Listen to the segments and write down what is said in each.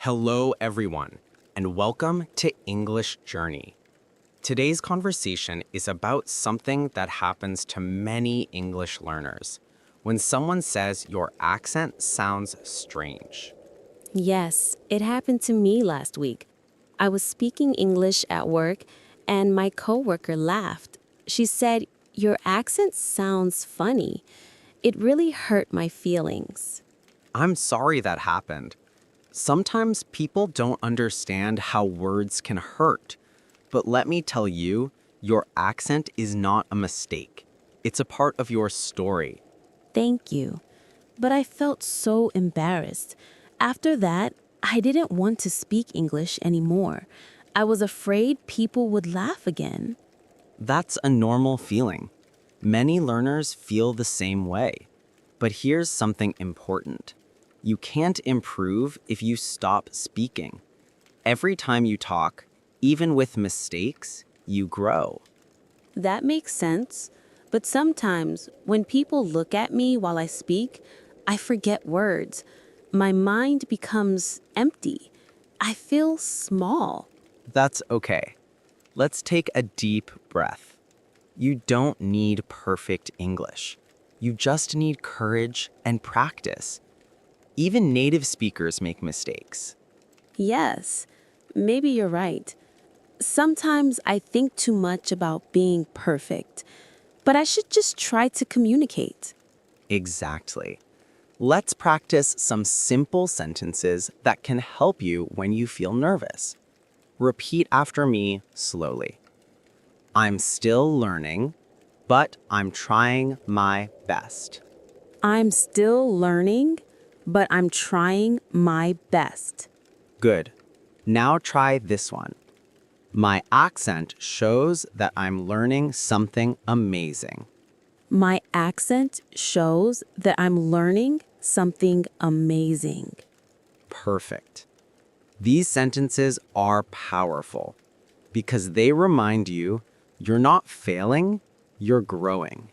Hello, everyone, and welcome to English Journey. Today's conversation is about something that happens to many English learners when someone says your accent sounds strange. Yes, it happened to me last week. I was speaking English at work and my coworker laughed. She said, "Your accent sounds funny." It really hurt my feelings. I'm sorry that happened. Sometimes people don't understand how words can hurt, but let me tell you, your accent is not a mistake. It's a part of your story. Thank you. But I felt so embarrassed. After that, I didn't want to speak English anymore. I was afraid people would laugh again. That's a normal feeling. Many learners feel the same way. But here's something important. You can't improve if you stop speaking. Every time you talk, even with mistakes, you grow. That makes sense. But sometimes, when people look at me while I speak, I forget words. My mind becomes empty. I feel small. That's okay. Let's take a deep breath. You don't need perfect English. You just need courage and practice. Even native speakers make mistakes. Yes, maybe you're right. Sometimes I think too much about being perfect, but I should just try to communicate. Exactly. Let's practice some simple sentences that can help you when you feel nervous. Repeat after me slowly. I'm still learning, but I'm trying my best. I'm still learning, but I'm trying my best. Good. Now try this one. My accent shows that I'm learning something amazing. My accent shows that I'm learning something amazing. Perfect. These sentences are powerful because they remind you you're not failing, you're growing.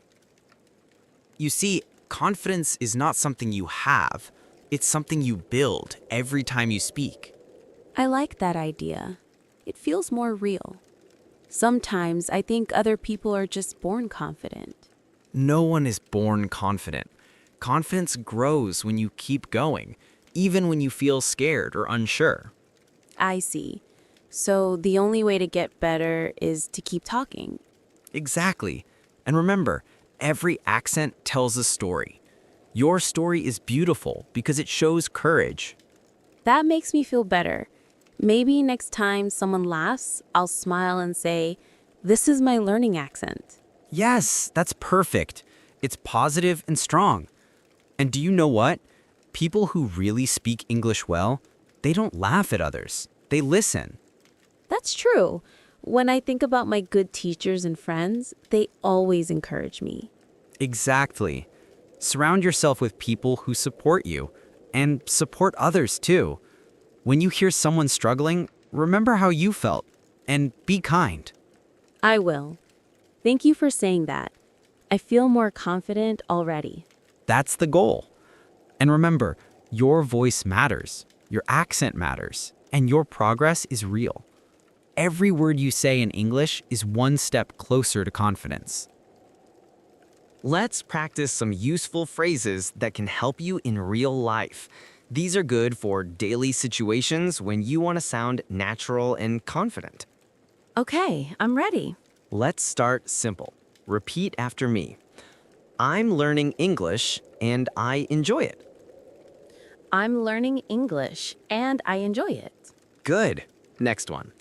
You see, confidence is not something you have, it's something you build every time you speak. I like that idea. It feels more real. Sometimes I think other people are just born confident. No one is born confident. Confidence grows when you keep going, even when you feel scared or unsure. I see. So the only way to get better is to keep talking. Exactly. And remember, every accent tells a story. Your story is beautiful because it shows courage. That makes me feel better. Maybe next time someone laughs, I'll smile and say, "This is my learning accent." Yes, that's perfect. It's positive and strong. And do you know what? People who really speak English well, they don't laugh at others. They listen. That's true. When I think about my good teachers and friends, they always encourage me. Exactly. Surround yourself with people who support you and support others too. When you hear someone struggling, remember how you felt and be kind. I will. Thank you for saying that. I feel more confident already. That's the goal. And remember, your voice matters, your accent matters, and your progress is real. Every word you say in English is one step closer to confidence. Let's practice some useful phrases that can help you in real life. These are good for daily situations when you want to sound natural and confident. Okay, I'm ready. Let's start simple. Repeat after me. I'm learning English and I enjoy it. I'm learning English and I enjoy it. Good. Next one.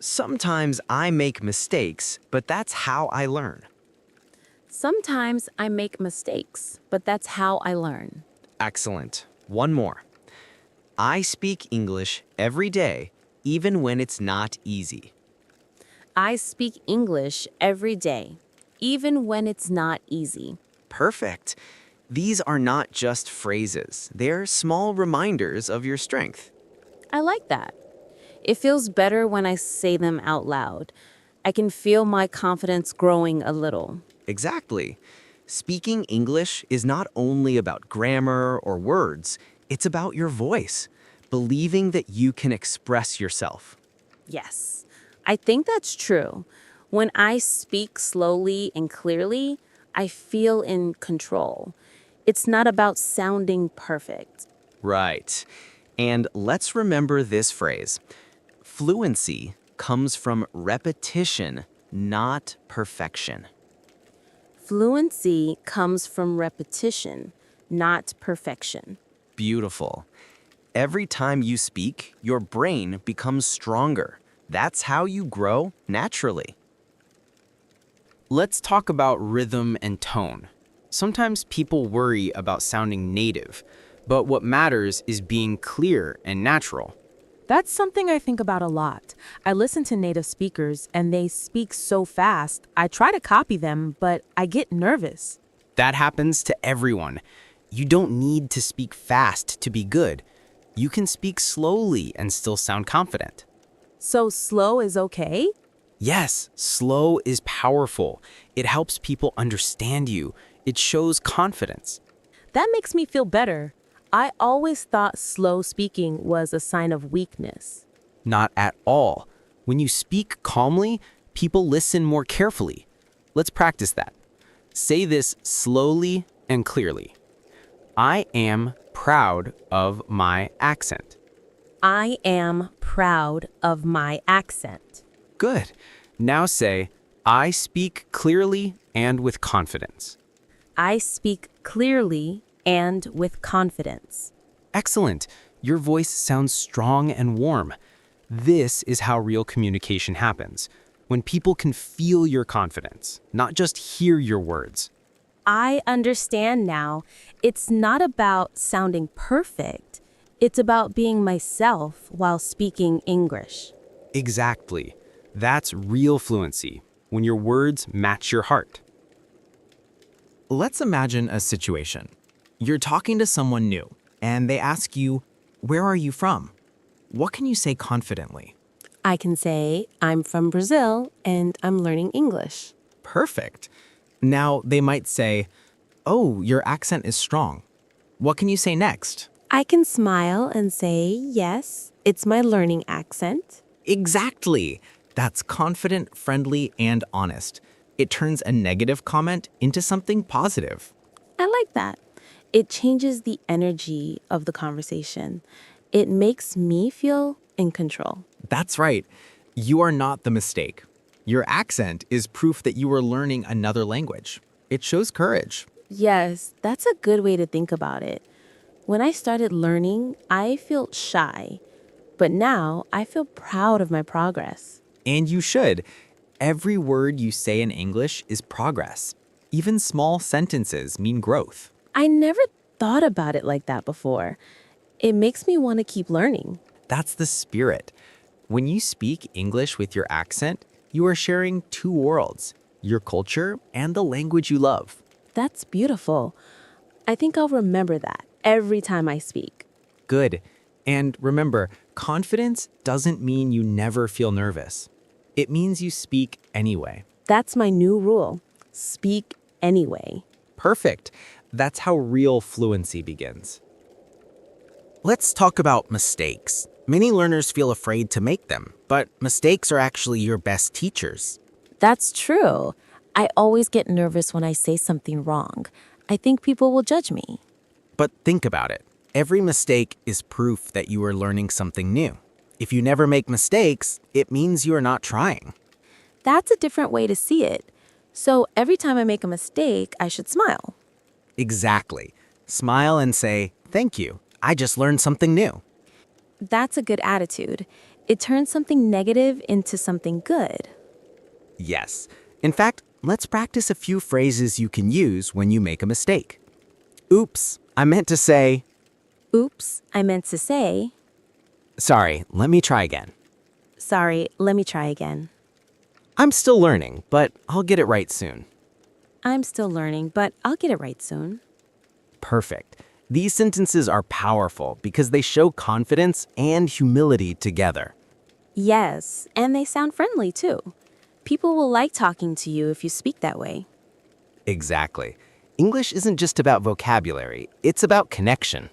Sometimes I make mistakes, but that's how I learn. Sometimes I make mistakes, but that's how I learn. Excellent. One more. I speak English every day, even when it's not easy. I speak English every day, even when it's not easy. Perfect. These are not just phrases, they're small reminders of your strength. I like that. It feels better when I say them out loud. I can feel my confidence growing a little. Exactly. Speaking English is not only about grammar or words, it's about your voice. believing that you can express yourself. Yes, I think that's true. When I speak slowly and clearly, I feel in control. It's not about sounding perfect. Right. And let's remember this phrase. Fluency comes from repetition, not perfection. Fluency comes from repetition, not perfection. Beautiful. Every time you speak, your brain becomes stronger. That's how you grow naturally. Let's talk about rhythm and tone. Sometimes people worry about sounding native, but what matters is being clear and natural. That's something I think about a lot. I listen to native speakers and they speak so fast. I try to copy them, but I get nervous. That happens to everyone. You don't need to speak fast to be good. You can speak slowly and still sound confident. So slow is okay? Yes, slow is powerful. It helps people understand you. It shows confidence. That makes me feel better. I always thought slow speaking was a sign of weakness. Not at all. When you speak calmly, people listen more carefully. Let's practice that. Say this slowly and clearly. I am proud of my accent. I am proud of my accent. Good. Now say, I speak clearly and with confidence. I speak clearly and with confidence. Excellent. Your voice sounds strong and warm. This is how real communication happens, when people can feel your confidence, not just hear your words. I understand now. It's not about sounding perfect. It's about being myself while speaking English. Exactly. That's real fluency, when your words match your heart. Let's imagine a situation. You're talking to someone new, and they ask you, "Where are you from?" What can you say confidently? I can say, I'm from Brazil and I'm learning English. Perfect. Now, they might say, "Oh, your accent is strong." What can you say next? I can smile and say, yes, it's my learning accent. Exactly. That's confident, friendly, and honest. It turns a negative comment into something positive. I like that. It changes the energy of the conversation. It makes me feel in control. That's right. You are not the mistake. Your accent is proof that you are learning another language. It shows courage. Yes, that's a good way to think about it. When I started learning, I felt shy, but now I feel proud of my progress. And you should. Every word you say in English is progress. Even small sentences mean growth. I never thought about it like that before. It makes me want to keep learning. That's the spirit. When you speak English with your accent, you are sharing two worlds, your culture and the language you love. That's beautiful. I think I'll remember that every time I speak. Good. And remember, confidence doesn't mean you never feel nervous. It means you speak anyway. That's my new rule. Speak anyway. Perfect. That's how real fluency begins. Let's talk about mistakes. Many learners feel afraid to make them, but mistakes are actually your best teachers. That's true. I always get nervous when I say something wrong. I think people will judge me. But think about it. Every mistake is proof that you are learning something new. If you never make mistakes, it means you are not trying. That's a different way to see it. So every time I make a mistake, I should smile. Exactly. Smile and say, "Thank you. I just learned something new." That's a good attitude. It turns something negative into something good. Yes. In fact, let's practice a few phrases you can use when you make a mistake. Oops, I meant to say. Oops, I meant to say. Sorry, let me try again. Sorry, let me try again. I'm still learning, but I'll get it right soon. I'm still learning, but I'll get it right soon. Perfect. These sentences are powerful because they show confidence and humility together. Yes, and they sound friendly too. People will like talking to you if you speak that way. Exactly. English isn't just about vocabulary, it's about connection.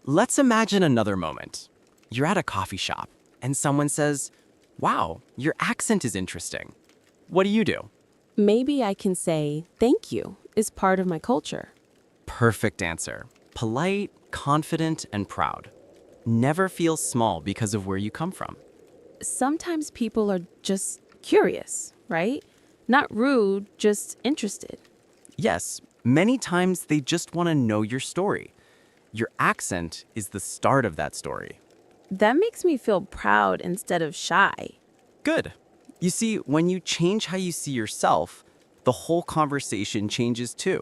Let's imagine another moment. You're at a coffee shop and someone says, "Wow, your accent is interesting." What do? Maybe I can say, thank you, is part of my culture. Perfect answer. Polite, confident, and proud. Never feel small because of where you come from. Sometimes people are just curious, right? Not rude, just interested. Yes, many times they just want to know your story. Your accent is the start of that story. That makes me feel proud instead of shy. Good. You see, when you change how you see yourself, the whole conversation changes too.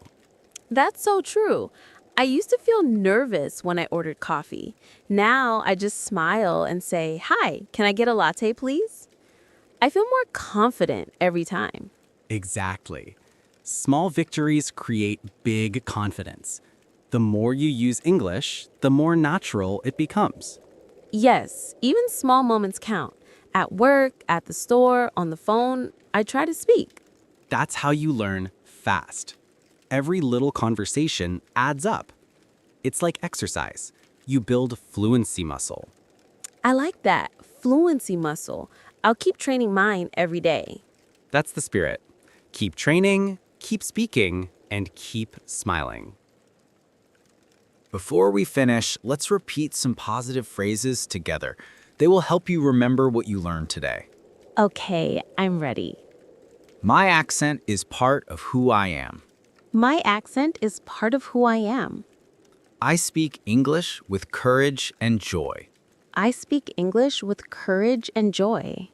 That's so true. I used to feel nervous when I ordered coffee. Now I just smile and say, "Hi, can I get a latte, please?" I feel more confident every time. Exactly. Small victories create big confidence. The more you use English, the more natural it becomes. Yes, even small moments count. At work, at the store, on the phone, I try to speak. That's how you learn fast. Every little conversation adds up. It's like exercise. You build fluency muscle. I like that. Fluency muscle. I'll keep training mine every day. That's the spirit. Keep training, keep speaking, and keep smiling. Before we finish, let's repeat some positive phrases together. They will help you remember what you learned today. Okay, I'm ready. My accent is part of who I am. My accent is part of who I am. I speak English with courage and joy. I speak English with courage and joy.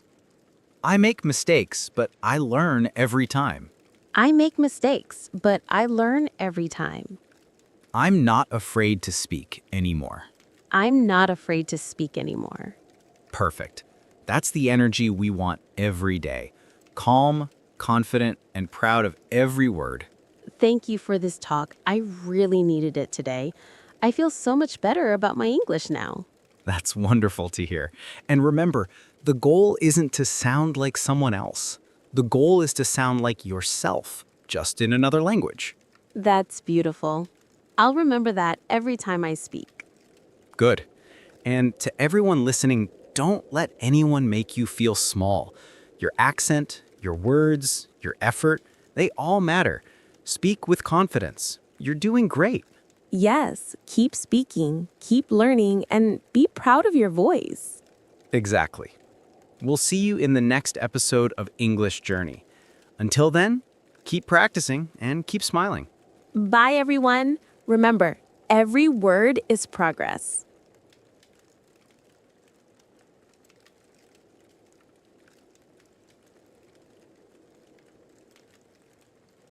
I make mistakes, but I learn every time. I make mistakes, but I learn every time. I'm not afraid to speak anymore. I'm not afraid to speak anymore. Perfect. That's the energy we want every day. Calm, confident, and proud of every word. Thank you for this talk. I really needed it today. I feel so much better about my English now. That's wonderful to hear. And remember, the goal isn't to sound like someone else. The goal is to sound like yourself, just in another language. That's beautiful. I'll remember that every time I speak. Good. And to everyone listening, don't let anyone make you feel small. Your accent, your words, your effort, they all matter. Speak with confidence. You're doing great. Yes, keep speaking, keep learning, and be proud of your voice. Exactly. We'll see you in the next episode of English Journey. Until then, keep practicing and keep smiling. Bye, everyone. Remember, every word is progress.